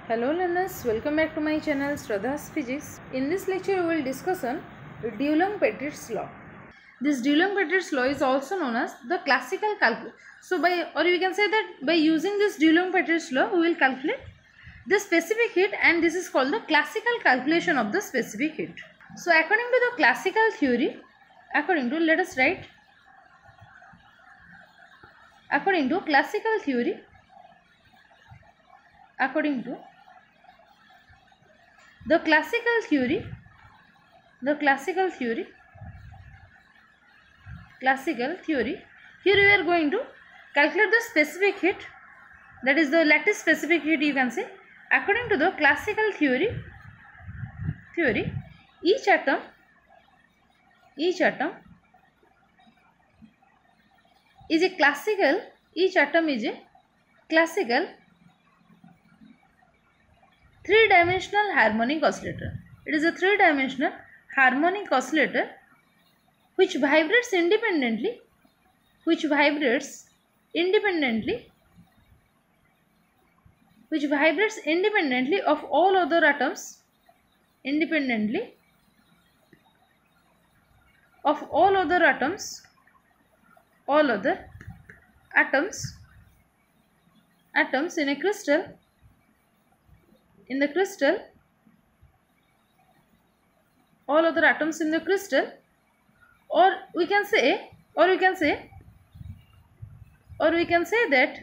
Hello learners, welcome back to my channel Shraddha's Physics. In this lecture we will discuss on Dulong-Petit's law. This Dulong-Petit's law is also known as the classical calculus. So you can say that by using this Dulong-Petit's law we will calculate the specific heat, and this is called the classical calculation of the specific heat. So according to the classical theory, according to classical theory, the classical theory, here we are going to calculate the specific heat, that is the lattice specific heat you can say. According to the classical theory, each atom is a classical, three-dimensional harmonic oscillator. It is a three-dimensional harmonic oscillator which vibrates independently of all other atoms, all other atoms in a crystal, all other atoms in the crystal, or we can say that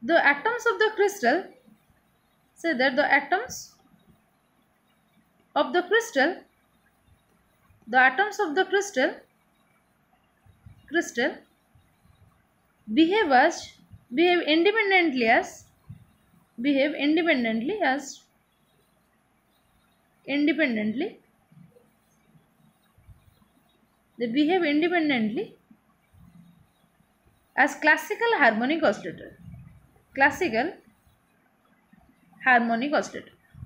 the atoms of the crystal, behave independently as classical harmonic oscillator.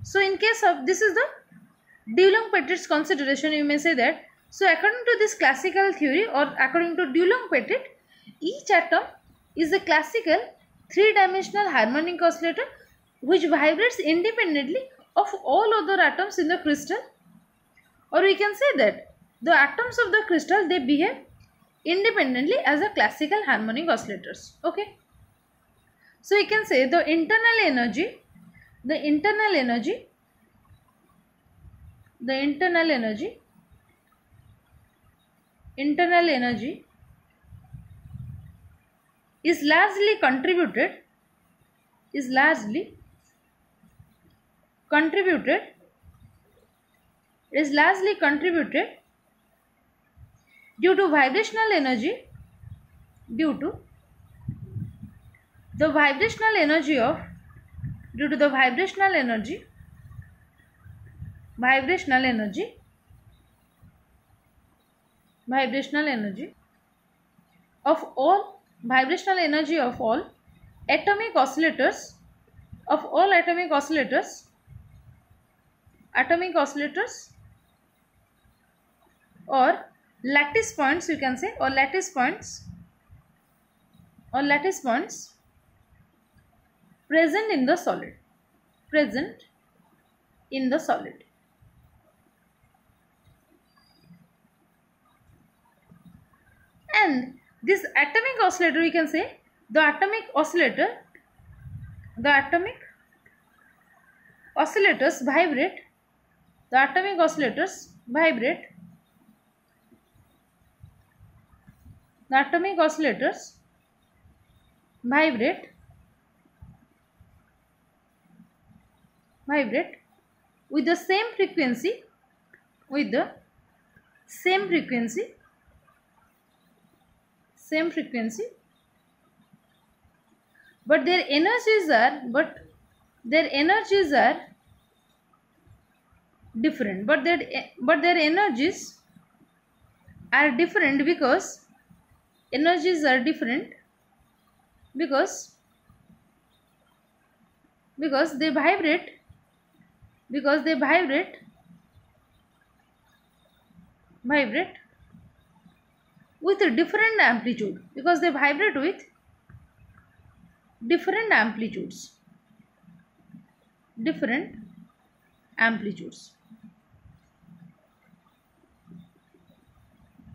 So in case of this is the Dulong-Petit's consideration, you may say that. So according to this classical theory, or according to Dulong-Petit, each atom is a classical three-dimensional harmonic oscillator which vibrates independently of all other atoms in the crystal, or we can say that the atoms of the crystal, they behave independently as a classical harmonic oscillators. Okay, so we can say the internal energy is largely contributed due to vibrational energy, of all atomic oscillators, or lattice points, you can say, or lattice points present in the solid. And this atomic oscillator, we can say, the atomic oscillators vibrate with the same frequency, but their energies are different. But their energies are different because they vibrate with a different amplitude, because they vibrate with different amplitudes. Different amplitudes.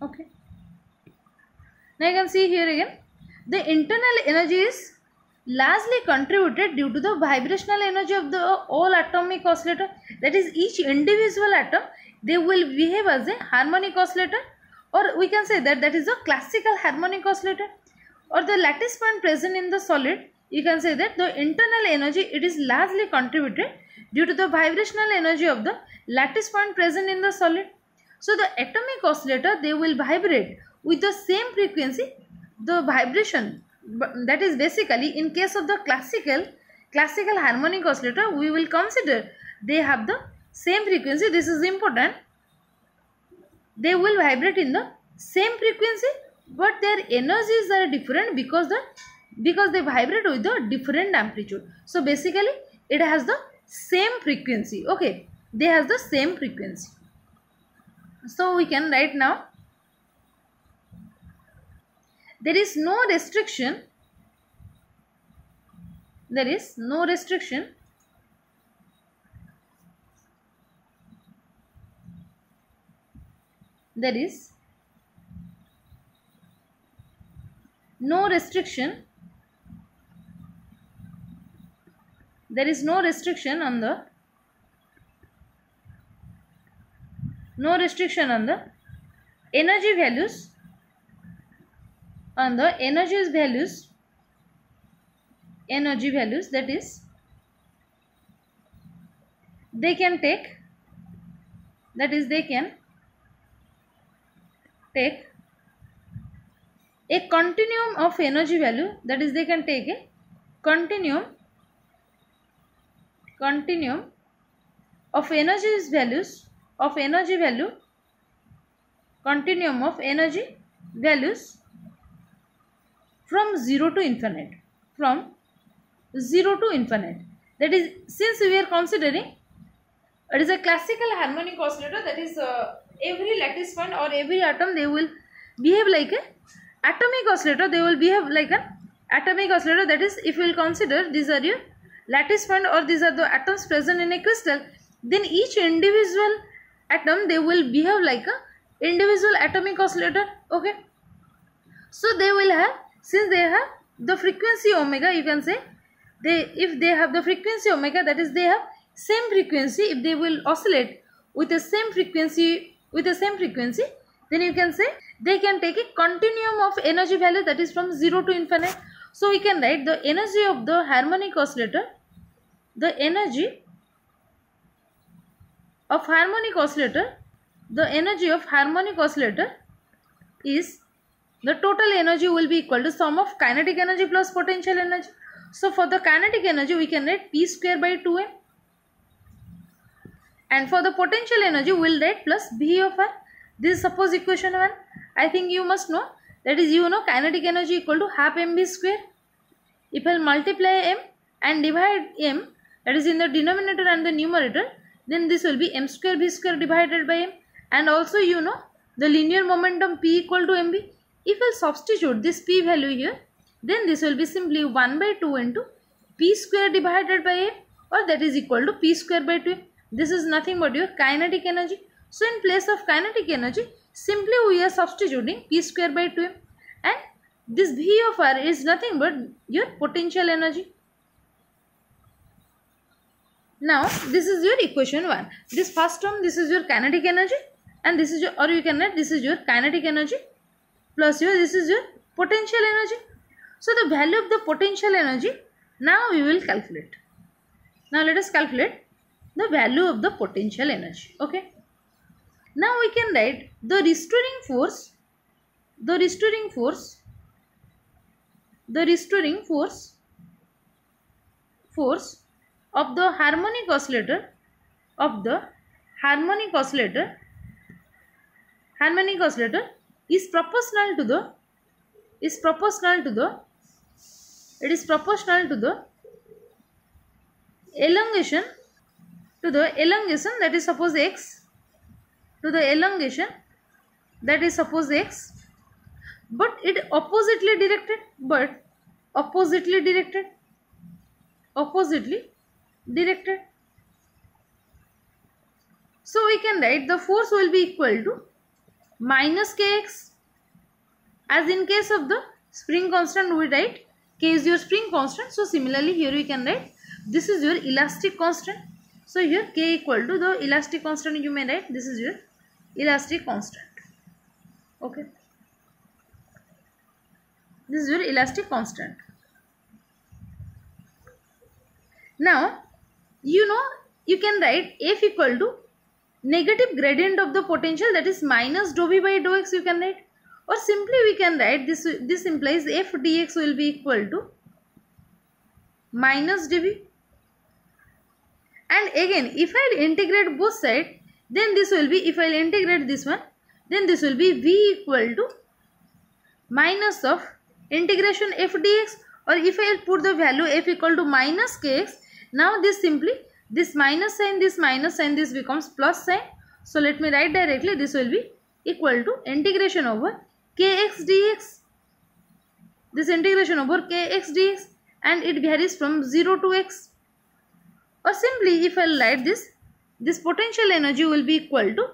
Okay. Now you can see here again, the internal energy is largely contributed due to the vibrational energy of the all atomic oscillator. That is, each individual atom, they will behave as a harmonic oscillator, or we can say that that is a classical harmonic oscillator. Or the lattice point present in the solid, you can say that the internal energy, it is largely contributed due to the vibrational energy of the lattice point present in the solid. So the atomic oscillator, they will vibrate with the same frequency. The vibration, that is basically in case of the classical harmonic oscillator, we will consider they have the same frequency. This is important. They will vibrate in the same frequency, but their energies are different because they vibrate with the different amplitude. So basically it has the same frequency. Okay, they have the same frequency. So we can write now, there is no restriction. There is no restriction there is no restriction there is no restriction on the energy values, that is, they can take a continuum of energy value, that is, they can take a continuum of energy values from 0 to infinite. That is, since we are considering it is a classical harmonic oscillator, that is, every lattice point or every atom, they will behave like a atomic oscillator. That is, if we will consider these are your lattice point or these are the atoms present in a crystal, then each individual atom, they will behave like a individual atomic oscillator. Okay, so they will have, since they have the frequency omega, you can say if they have the frequency omega, that is, they have same frequency. If they will oscillate with the same frequency, then you can say they can take a continuum of energy value, that is from 0 to infinite. So we can write the energy of the harmonic oscillator. The energy of harmonic oscillator is, the total energy will be equal to sum of kinetic energy plus potential energy. So for the kinetic energy, we can write P square by 2m, and for the potential energy, we will write plus V of R. This is suppose equation 1. I think you must know, that is, kinetic energy equal to half mv square. If I multiply m and divide m, that is in the denominator and the numerator, then this will be m square v square divided by m. And also the linear momentum P equal to mv. If I substitute this P value here, then this will be simply 1 by 2 into P square divided by m, or that is equal to P square by 2m. This is nothing but your kinetic energy. So in place of kinetic energy, simply we are substituting P square by 2m, and this V of R is nothing but your potential energy. Now this is your equation 1. This first term, this is your kinetic energy, and this is your, or you can write, this is your kinetic energy plus this is your potential energy. So the value of the potential energy, now we will calculate. Now let us calculate the value of the potential energy. Okay, now we can write the restoring force of the harmonic oscillator is proportional to the elongation, that is suppose x, but it oppositely directed. But oppositely directed. Oppositely directed. So we can write the force will be equal to minus kx. As in case of the spring constant, we write k is your spring constant. So similarly here we can write this is your elastic constant. So here k equal to the elastic constant, you may write this is your elastic constant. Okay. This is your elastic constant. Now, you know, you can write F equal to negative gradient of the potential, that is minus dou v by dou x you can write. Or simply we can write this implies F dx will be equal to minus dv. And again, if I integrate both sides, then this will be, if I integrate this one, then this will be v equal to minus of integration f dx, or if I put the value f equal to minus kx, now this simply, this minus sign, this becomes plus sign. So let me write directly, this will be equal to integration over kx dx. This integration over kx dx, and it varies from 0 to x. Or simply if I write this potential energy will be equal to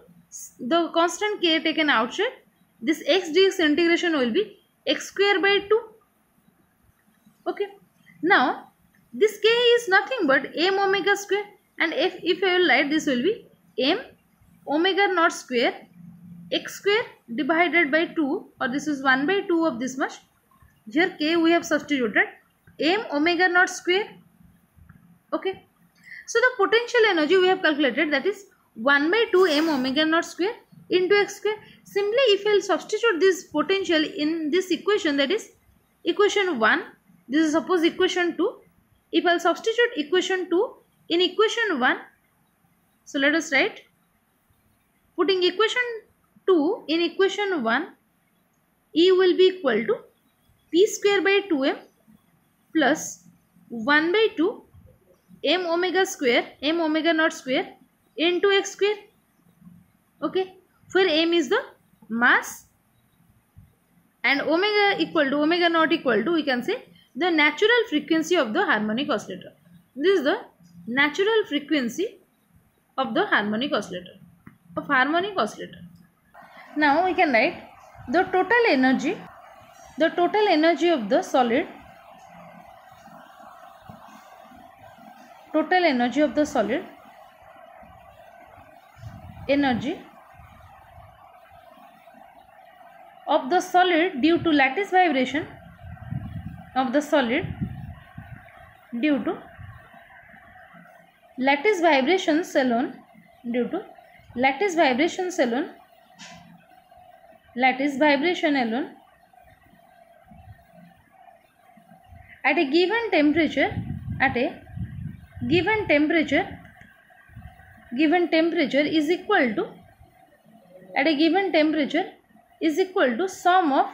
the constant k taken outside. This x dx integration will be x square by 2. Okay. Now this k is nothing but m omega square, and if I will write, this will be m omega naught square x square divided by 2, or this is 1 by 2 of this much. Here k we have substituted m omega naught square. Okay. So the potential energy we have calculated, that is 1 by 2 m omega naught square into x square. Simply if I will substitute this potential in this equation, that is equation 1, this is suppose equation 2. If I will substitute equation 2 in equation 1, so let us write, putting equation 2 in equation 1, E will be equal to p square by 2m plus 1 by 2 m omega square, m omega naught square into x square. Okay, where m is the mass and omega equal to, omega naught equal to, we can say the natural frequency of the harmonic oscillator. This is the natural frequency of the harmonic oscillator, Now we can write the total energy of the solid, energy of the solid due to lattice vibration of the solid, due to lattice vibrations alone, at a given temperature, is equal to, at a given temperature is equal to sum of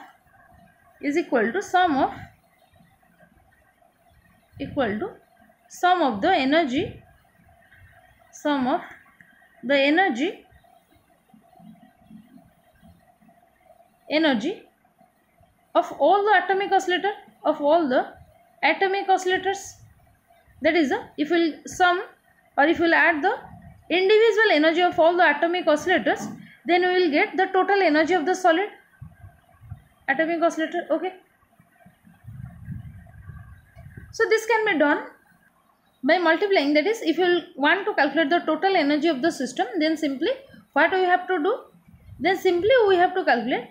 the energy, of all the atomic oscillators, that is if we will sum, or if we will add the individual energy of all the atomic oscillators, then we will get the total energy of the solid atomic oscillator. Okay. So this can be done by multiplying, that is if you want to calculate the total energy of the system, then simply what we have to do, then simply we have to calculate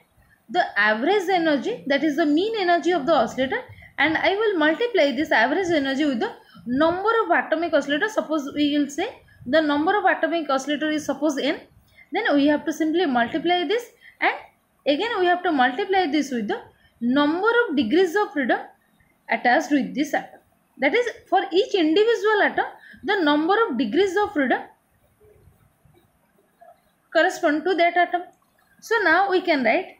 the average energy, that is the mean energy of the oscillator, and I will multiply this average energy with the number of atomic oscillators. Suppose we will say the number of atomic oscillator is suppose n, then we have to simply multiply this, and again we have to multiply this with the number of degrees of freedom attached with this atom. That is, for each individual atom, the number of degrees of freedom correspond to that atom. So now we can write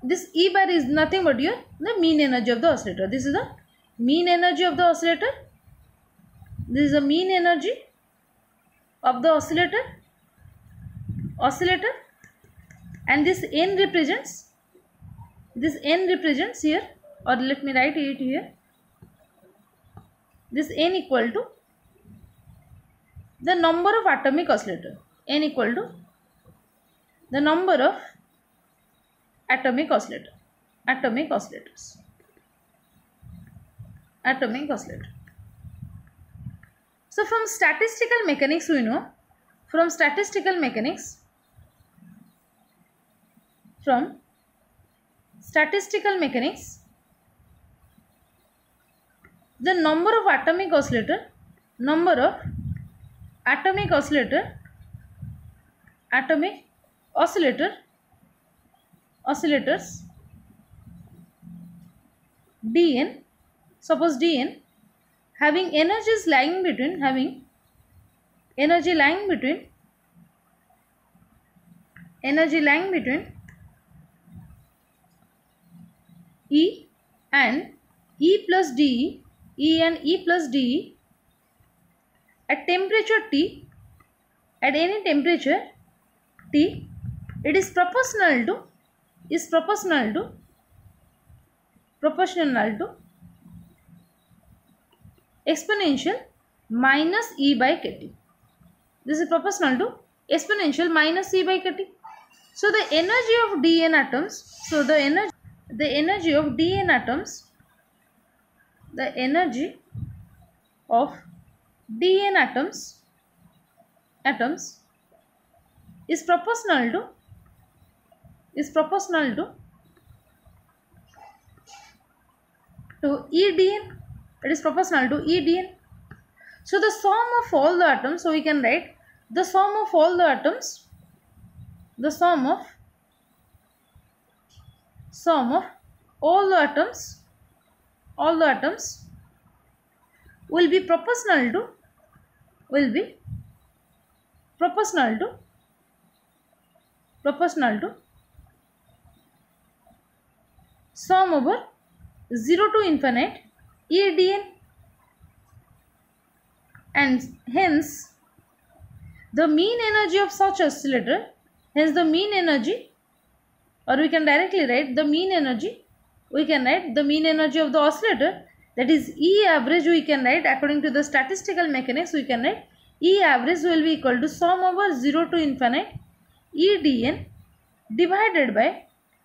this E bar is nothing but the mean energy of the oscillator. This is the mean energy of the oscillator. This is the mean energy of the oscillator, and this n represents here or let me write it here. This n equal to the number of atomic oscillator. N equal to the number of atomic oscillator. Atomic oscillator. So from statistical mechanics we know, from statistical mechanics, the number of atomic oscillator, oscillators Dn, suppose Dn having energies lying between, E and E plus dE, at temperature T, at any temperature T, it is proportional to exponential minus E by kT. This is proportional to exponential minus E by kT. So the energy of Dn atoms, the energy of Dn atoms is proportional to EDN. It is proportional to EDN. So the sum of all the atoms, so we can write the sum of all the atoms, all the atoms will be proportional to sum over 0 to infinite EDN, and hence the mean energy of such oscillator, or we can directly write the mean energy, of the oscillator, that is E average. We can write according to the statistical mechanics, we can write E average will be equal to sum over 0 to infinite EDN divided by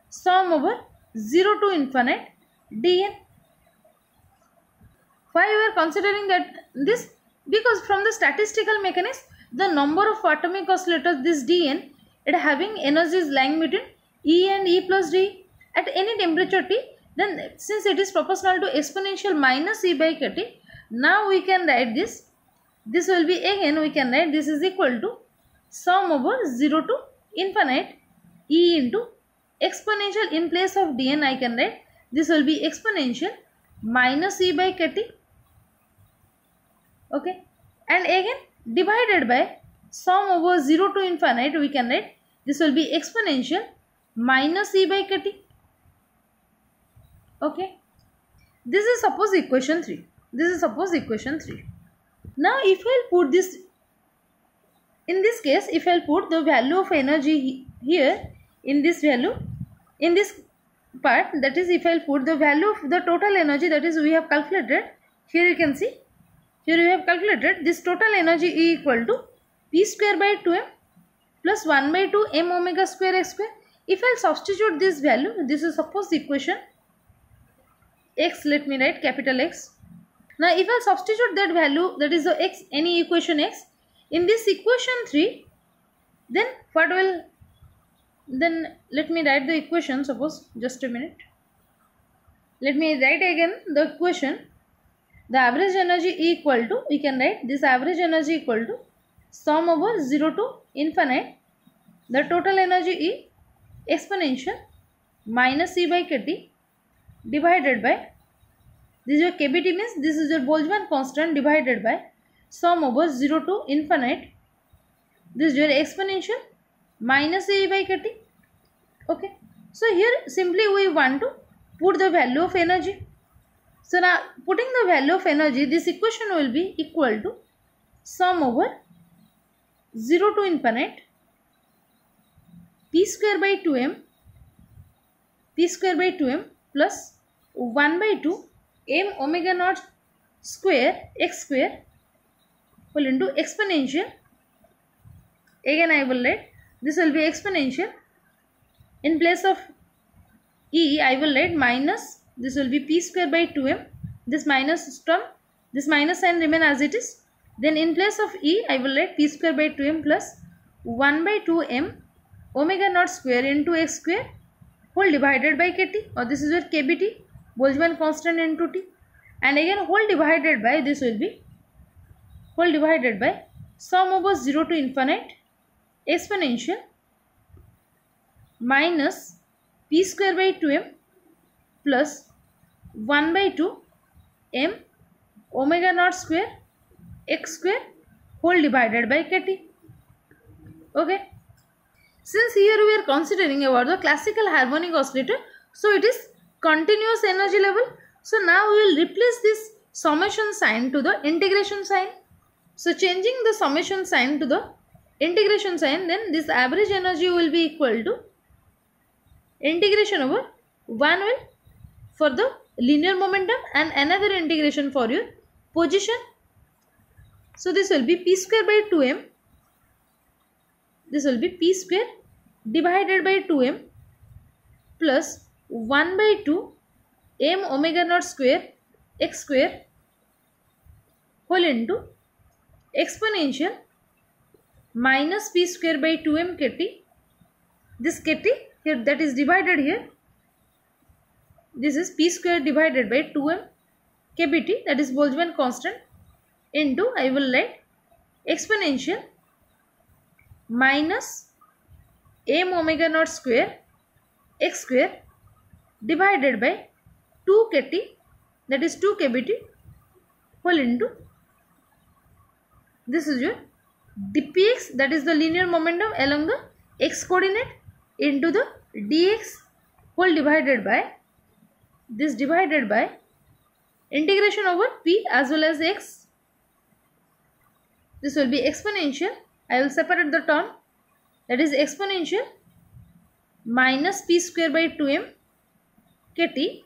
sum over 0 to infinite Dn. Why we are considering that this? Because from the statistical mechanics, the number of atomic oscillators, this Dn, it having energies lying between E and E plus D at any temperature T, then since it is proportional to exponential minus E by kT, now we can write this will be, again we can write this is equal to sum over 0 to infinite E into exponential, in place of Dn I can write this will be exponential minus E by kT. Okay, and again divided by sum over 0 to infinite, we can write this will be exponential minus E by kT. Okay, this is suppose equation 3. Now if I will put this, in this case if I will put the value of energy here in this part, that is if I will put the value of the total energy, that is we have calculated, here you can see, here we have calculated this total energy E equal to P square by 2m plus 1 by 2 m omega square x square. If I will substitute this value, this is suppose equation x, let me write capital X. Now if I substitute that value, that is the x, any equation x, in this equation 3, then what will, then let me write the equation, suppose, just a minute. Let me write again the equation. The average energy equal to, we can write this average energy equal to sum over 0 to infinite, the total energy E exponential minus E by kT divided by, this is your kBT, means this is your Boltzmann constant, divided by sum over 0 to infinite, this is your exponential minus E by kT. Okay, so here simply we want to put the value of energy. So now putting the value of energy, this equation will be equal to sum over 0 to infinite P square by 2m plus 1 by 2 m omega naught square x square whole into exponential. Again I will write this will be exponential. In place of e I will write minus, this will be p square by 2m, this minus term, this minus sign remain as it is. Then in place of e I will write p square by 2m plus 1 by 2m omega naught square into x square whole divided by kt, or this is your kbt, Boltzmann constant into t, and again whole divided by, this will be whole divided by sum over 0 to infinite exponential minus p square by 2m plus 1 by 2 m omega naught square x square whole divided by kt. Okay. Since here we are considering about the classical harmonic oscillator, so it is continuous energy level. So now we will replace this summation sign to the integration sign. So changing the summation sign to the integration sign, then this average energy will be equal to integration over 1 will for the linear momentum and another integration for your position. So this will be p square by 2m, this will be p square divided by 2m plus 1 by 2 m omega naught square x square whole into exponential minus p square by 2m kt. This kt here, that is divided here, this is p square divided by 2m kbt, that is Boltzmann constant, into I will write exponential minus m omega naught square x square divided by 2 kt, that is 2 kbt whole into, this is your dpx, that is the linear momentum along the x coordinate, into the dx whole divided by, this divided by integration over p as well as x. This will be exponential, I will separate the term, that is exponential minus p square by 2m kt,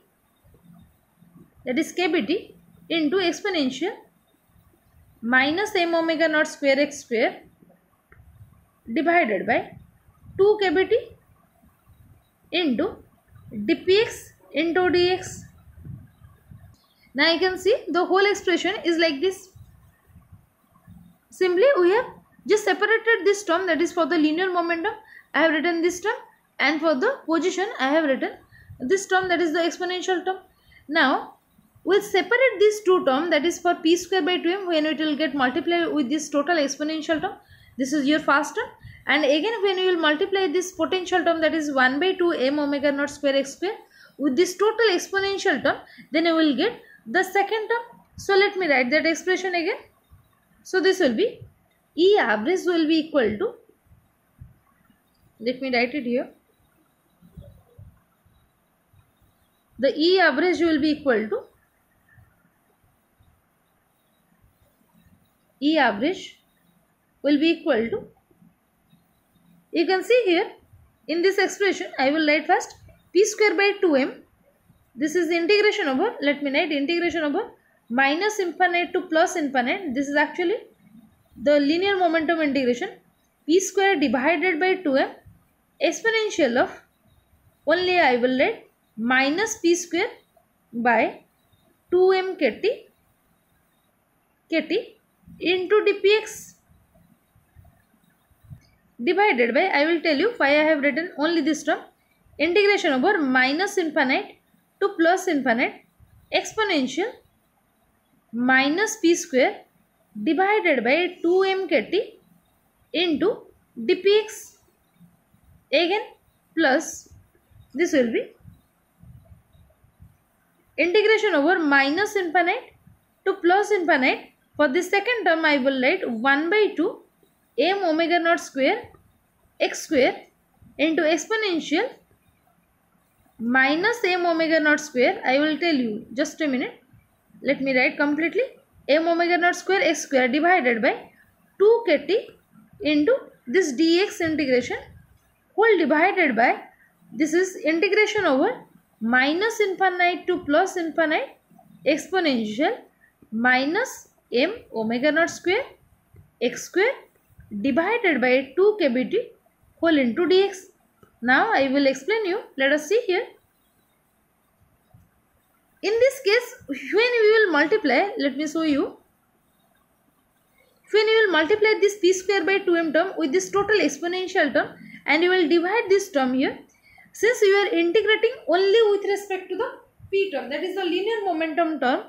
that is kbt, into exponential minus m omega naught square x square divided by 2 kbt into dpx into dx. Now you can see the whole expression is like this. Simply we have just separated this term, that is for the linear momentum I have written this term, and for the position I have written this term, that is the exponential term. Now we will separate these two terms, that is for p square by 2m when it will get multiplied with this total exponential term, this is your first term, and again when you will multiply this potential term, that is 1 by 2 m omega naught square x square with this total exponential term, then you will get the second term. So let me write that expression again. So this will be E average will be equal to, let me write it here, the E average will be equal to, E average will be equal to, you can see here in this expression I will write first p square by 2m, this is integration over, let me write integration over minus infinite to plus infinite, this is actually the linear momentum integration, p square divided by 2m exponential of, only I will write minus p square by 2m kt into dpx divided by, I will tell you why I have written only this term, integration over minus infinite to plus infinite exponential minus p square divided by 2m kt into dpx, again plus, this will be integration over minus infinite to plus infinite. For the second term I will write 1 by 2 m omega naught square x square into exponential minus m omega naught square, I will tell you just a minute, let me write completely, m omega naught square x square divided by 2 kt into this dx integration whole divided by, this is integration over minus infinite to plus infinite exponential minus m omega naught square x square divided by 2 kbt whole into dx. Now I will explain you. Let us see here. In this case, when we will multiply, let me show you. When you will multiply this p square by 2m term with this total exponential term and you will divide this term here, since you are integrating only with respect to the p term, that is the linear momentum term,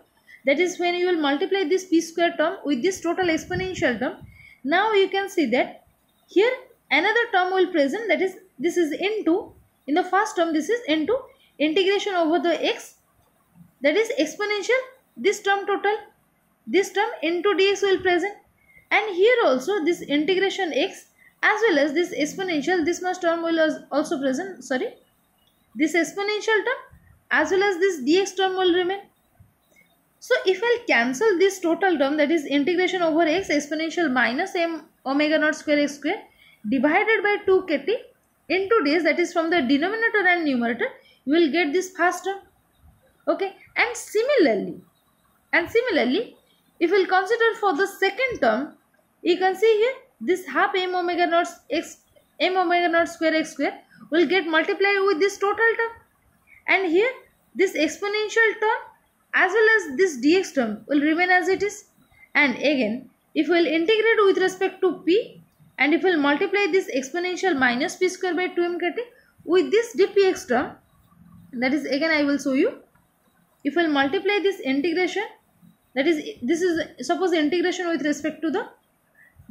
that is when you will multiply this p square term with this total exponential term. Now you can see that here another term will present, that is this is into, in the first term this is into integration over the x, that is exponential, this term total, this term into dx will present, and here also this integration x as well as this exponential, this much term will also present, sorry, this exponential term as well as this dx term will remain. So if I cancel this total term, that is integration over x exponential minus m omega naught square x square divided by 2 kt into dx, that is from the denominator and numerator, you will get this first term. Okay, and similarly if we will consider for the second term, you can see here this half m omega naught square x square will get multiplied with this total term, and here this exponential term as well as this dx term will remain as it is. And again, if we will integrate with respect to p, and if we will multiply this exponential minus p square by 2m kt with this dpx term, that is again I will show you. If we will multiply this integration, that is this is suppose integration with respect to the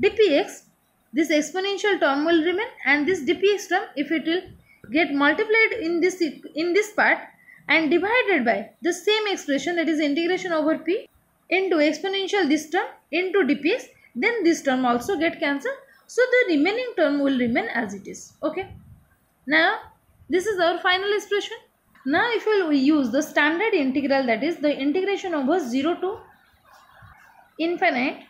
dpx, this exponential term will remain, and this dpx term, if it will get multiplied in this part and divided by the same expression, that is integration over p into exponential this term into dpx, then this term also get cancelled. So the remaining term will remain as it is. Okay. Now this is our final expression. Now if we use the standard integral, that is the integration over 0 to infinite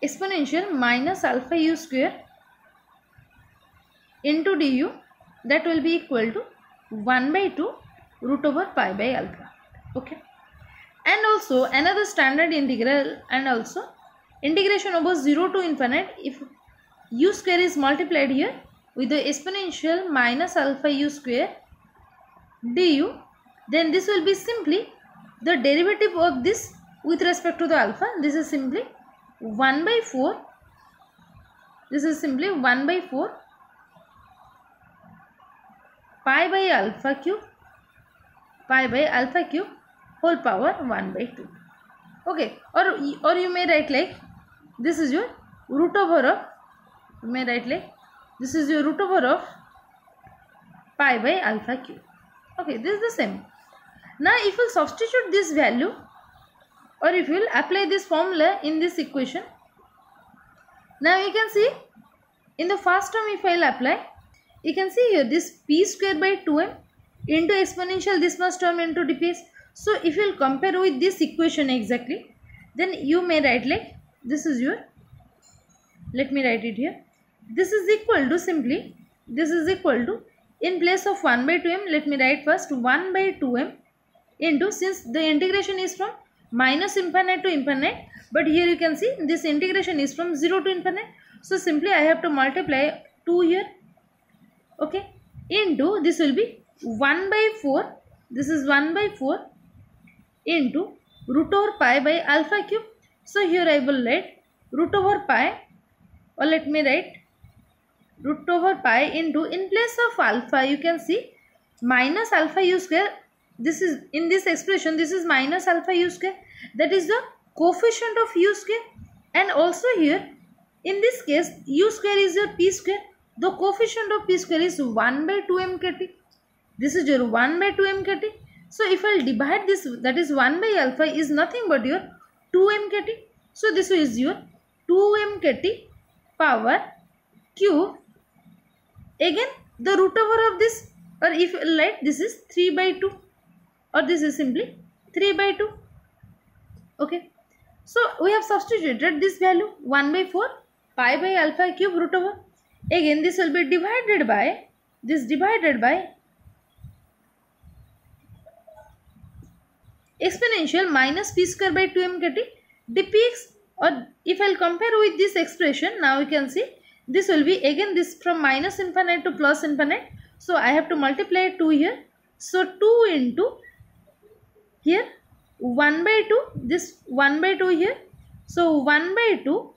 exponential minus alpha u square into du, that will be equal to 1 by 2 root over pi by alpha. Okay. And also another standard integral, and also integration over 0 to infinite, if u square is multiplied here with the exponential minus alpha u square du, then this will be simply the derivative of this with respect to the alpha. This is simply 1 by 4, this is simply 1 by 4 pi by alpha cube whole power 1 by 2. Okay, or you may write like this is your root over of, you may write like this is your root over of pi by alpha cube. Okay, this is the same. Now if you substitute this value, or if you will apply this formula in this equation, now you can see in the first term, if I will apply, you can see here this p square by 2m into exponential this much term into dpx. So if you will compare with this equation exactly, then you may write like this is your, let me write it here, this is equal to simply, this is equal to, in place of 1 by 2m, let me write first 1 by 2m into, since the integration is from minus infinite to infinite, but here you can see this integration is from 0 to infinite, so simply I have to multiply 2 here. Okay, into this will be 1 by 4, this is 1 by 4 into root over pi by alpha cube. So here I will write root over pi, or let me write root over pi into, in place of alpha you can see minus alpha u square, this is in this expression, this is minus alpha u square, that is the coefficient of u square, and also here in this case u square is your p square, the coefficient of p square is 1 by 2m kt, this is your 1 by 2m kt. So if I will divide this, that is 1 by alpha is nothing but your 2m kt, so this is your 2m kt power cube, again the root over of this, or if you like this is 3 by 2, or this is simply 3 by 2. Okay, so we have substituted this value 1 by 4 pi by alpha cube root over, again this will be divided by this divided by exponential minus p square by 2 mkt dpx. Or if I'll compare with this expression, now you can see this will be again this from minus infinite to plus infinite. So I have to multiply 2 here. So 2 into here 1 by 2, this 1 by 2 here. So 1 by 2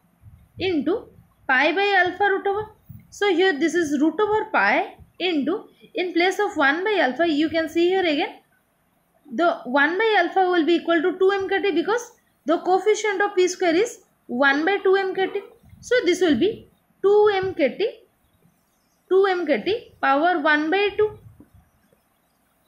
into pi by alpha root over. So here this is root over pi into, in place of 1 by alpha you can see here again the 1 by alpha will be equal to 2 mkt because the coefficient of p square is 1 by 2 mkt. So this will be 2 mkt power 1 by 2.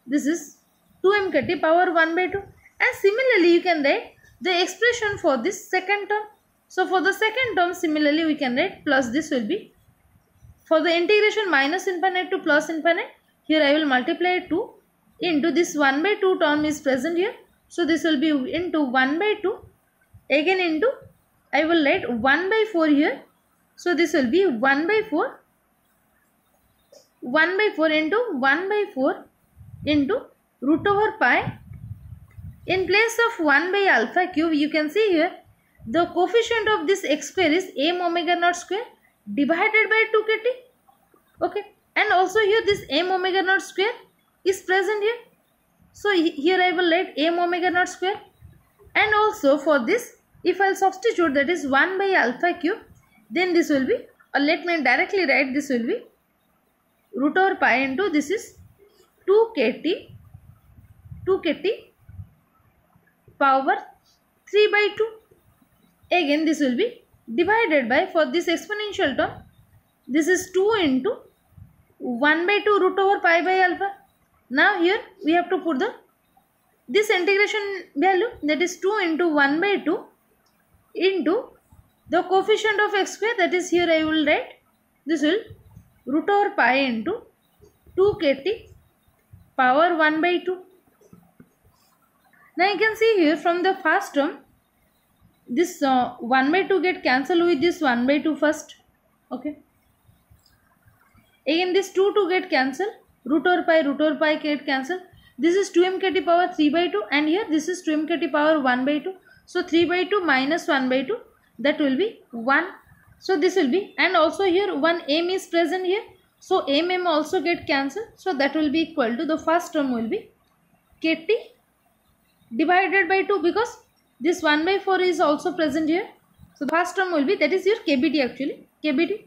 This is 2 mkt power 1 by 2. And similarly you can write the expression for this second term. So for the second term similarly we can write plus this will be, for the integration minus infinite to plus infinite, here I will multiply 2 into this 1 by 2 term is present here. So this will be into 1 by 2, again into I will write 1 by 4 here. So this will be 1 by 4 into 1 by 4 into root over pi. In place of 1 by alpha cube you can see here the coefficient of this x square is m omega naught square divided by 2 kt. Okay, and also here this m omega naught square is present here. So here I will write m omega naught square. And also for this if I will substitute that is 1 by alpha cube, then this will be, or let me directly write, this will be root over pi into this is 2 kt power 3 by 2. Again this will be divided by, for this exponential term this is 2 into 1 by 2 root over pi by alpha. Now here we have to put this integration value, that is 2 into 1 by 2 into the coefficient of x square, that is here I will write this will root over pi into 2 kt power 1 by 2. Now you can see here from the first term this 1 by 2 get cancelled with this 1 by 2 first. Okay, again this 2 get cancelled, root over pi get cancelled. This is 2 mkt power 3 by 2 and here this is 2 mkt power 1 by 2. So 3 by 2 minus 1 by 2, that will be 1. So this will be, and also here 1 m is present here. So m also get cancelled. So that will be equal to, the first term will be kt divided by 2 because this 1 by 4 is also present here. So the first term will be, that is here kbt actually, kbt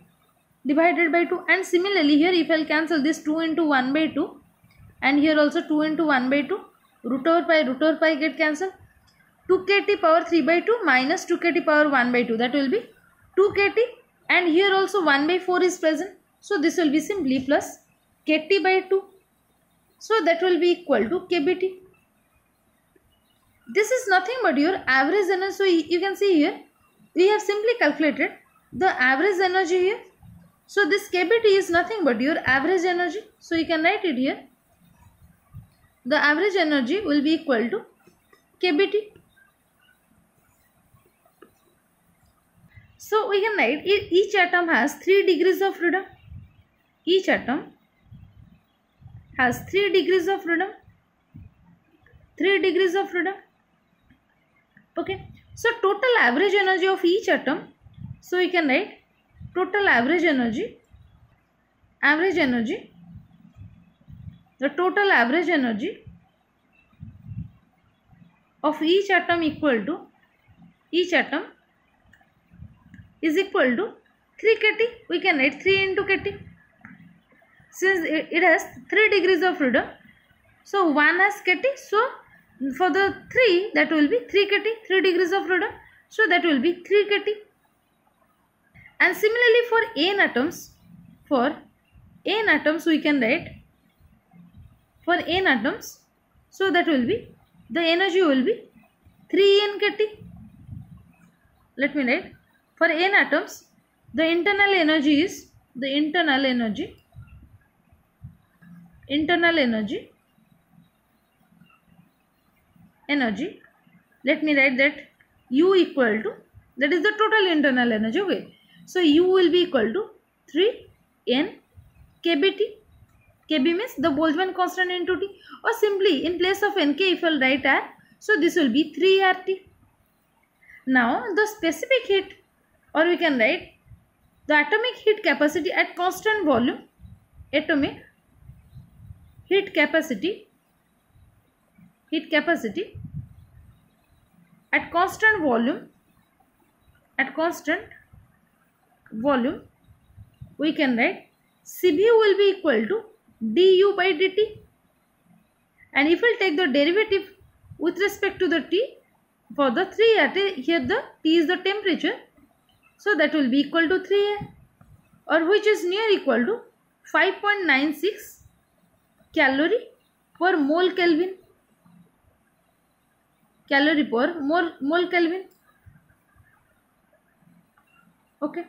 divided by 2. And similarly here if I will cancel this 2 into 1 by 2 and here also 2 into 1 by 2, root over pi get cancelled. 2 kt power 3 by 2 minus 2 kt power 1 by 2, that will be 2 kt, and here also 1 by 4 is present. So this will be simply plus kt by 2. So that will be equal to kbt. This is nothing but your average energy. So you can see here we have simply calculated the average energy here. So this kbt is nothing but your average energy. So you can write it here. The average energy will be equal to kbt. So we can write each atom has 3 degrees of freedom. Each atom has 3 degrees of freedom. 3 degrees of freedom. Okay. So total average energy of each atom. So we can write total average energy. The total average energy of each atom equal to, each atom is equal to 3 kt. We can write 3 into kt. Since it has 3 degrees of freedom, so 1 has kt. So for the 3, that will be 3 kt, 3 degrees of freedom. So that will be 3 kt. And similarly for n atoms, we can write for n atoms. So that will be, the energy will be 3n kt. Let me write. For n atoms, the internal energy is, the internal energy, let me write that U equal to, that is the total internal energy. Okay, so U will be equal to 3n kbt. Kb means the Boltzmann constant into T, or simply in place of Nk if I'll write R, so this will be 3 RT. Now the specific heat, or we can write the atomic heat capacity at constant volume, atomic heat capacity at constant volume, we can write Cv will be equal to du by dt, and if we'll take the derivative with respect to the T for the 3 RT, here the T is the temperature, so that will be equal to 3A, or which is near equal to 5.96 calorie per mole Kelvin. Calorie per mole Kelvin. Okay.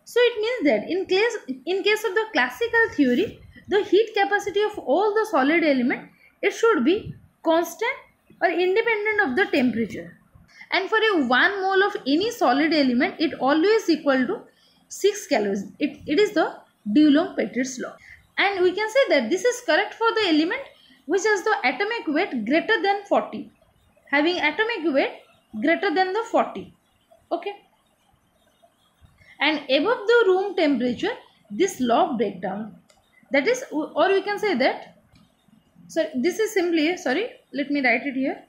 So it means that in case of the classical theory, the heat capacity of all the solid element, it should be constant or independent of the temperature. And for a 1 mole of any solid element, it always equal to 6 calories. It is the Dulong-Petrit's law. And we can say that this is correct for the element which has the atomic weight greater than 40. Having atomic weight greater than the 40. Okay. And above the room temperature, this law breaks down. That is, or we can say that, so this is simply, let me write it here.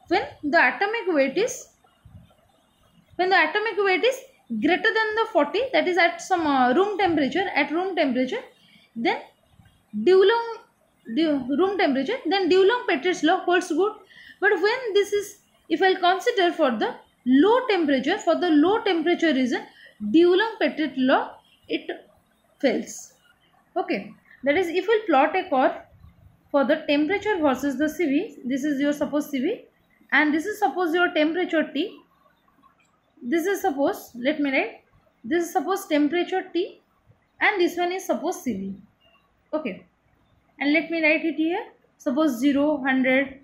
When the atomic weight is greater than the 40, that is at some room temperature, then Dulong-Petrit's law holds good. But when this is, if I consider for the low temperature region, Dulong-Petrit law, it fails. Okay, that is, if we plot a curve for the temperature versus the Cv, this is your suppose Cv, and this is suppose your temperature T. This is suppose, let me write, this is suppose temperature T, and this one is suppose Cv. Okay, and let me write it here. Suppose 0, 100,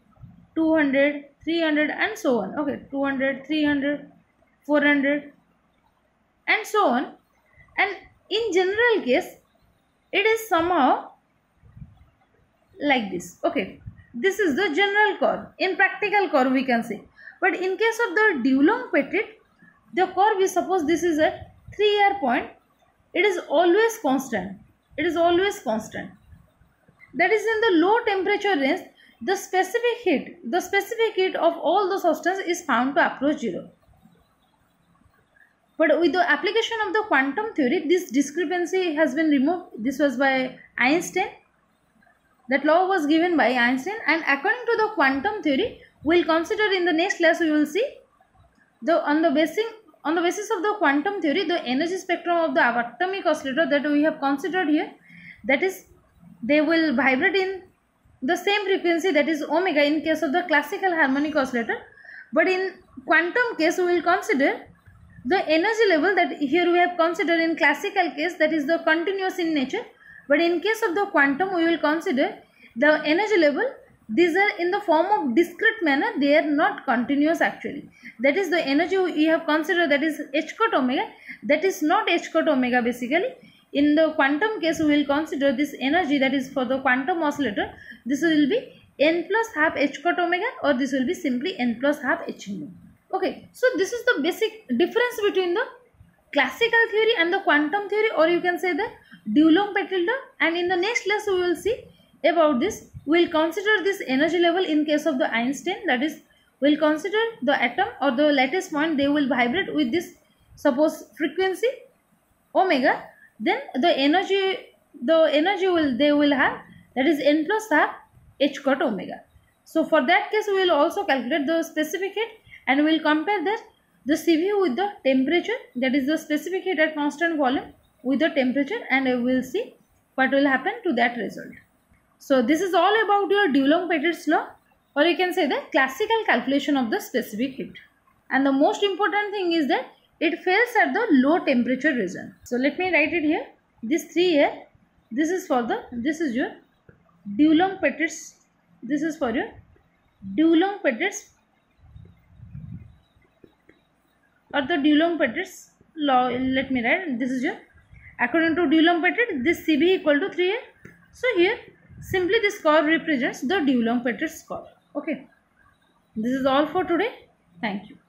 200, 300 and so on. Okay, 200, 300, 400 and so on. And in general case, it is somehow like this. Okay, this is the general curve. In practical curve we can say. But in case of the Dulong-Petrit, the curve is, suppose this is at 3R point, it is always constant. That is in the low temperature range, the specific heat of all the substance is found to approach 0. But with the application of the quantum theory, this discrepancy has been removed. This was by Einstein. That law was given by Einstein, and according to the quantum theory, we will consider in the next class, we will see on the basis of the quantum theory, the energy spectrum of the atomic oscillator that we have considered here, that is, they will vibrate in the same frequency, that is omega, in case of the classical harmonic oscillator. But in quantum case, we will consider the energy level that here we have considered in classical case, that is the continuous in nature. But in case of the quantum, we will consider the energy level, these are in the form of discrete manner, they are not continuous actually. That is the energy we have considered, that is h cot omega, that is not h cot omega basically. In the quantum case, we will consider this energy, that is for the quantum oscillator, this will be n plus half h cot omega, or this will be simply n plus half h nu. Okay, so this is the basic difference between the classical theory and the quantum theory, or you can say the Dulong-Petrit law. And in the next class, we will see about this. We will consider this energy level in case of the Einstein, that is, we will consider the atom or the lattice point, they will vibrate with this suppose frequency omega, then the energy they will have, that is n plus half h cot omega. So for that case, we will also calculate the specific heat, and we will compare that the Cv with the temperature, that is the specific heat at constant volume with the temperature, and we will see what will happen to that result. So this is all about your Dulong-Petrit's law, or you can say the classical calculation of the specific heat. And the most important thing is that it fails at the low temperature region. So let me write it here. This 3 here, this is your Dulong-Petrit's, this is for your Dulong-Petrit's or the Dulong-Petrit's law. Let me write, this is your, according to Dulong-Petrit, this Cv equal to 3A, So here simply this curve represents the Dulong-Petritz curve. Okay, this is all for today. Thank you.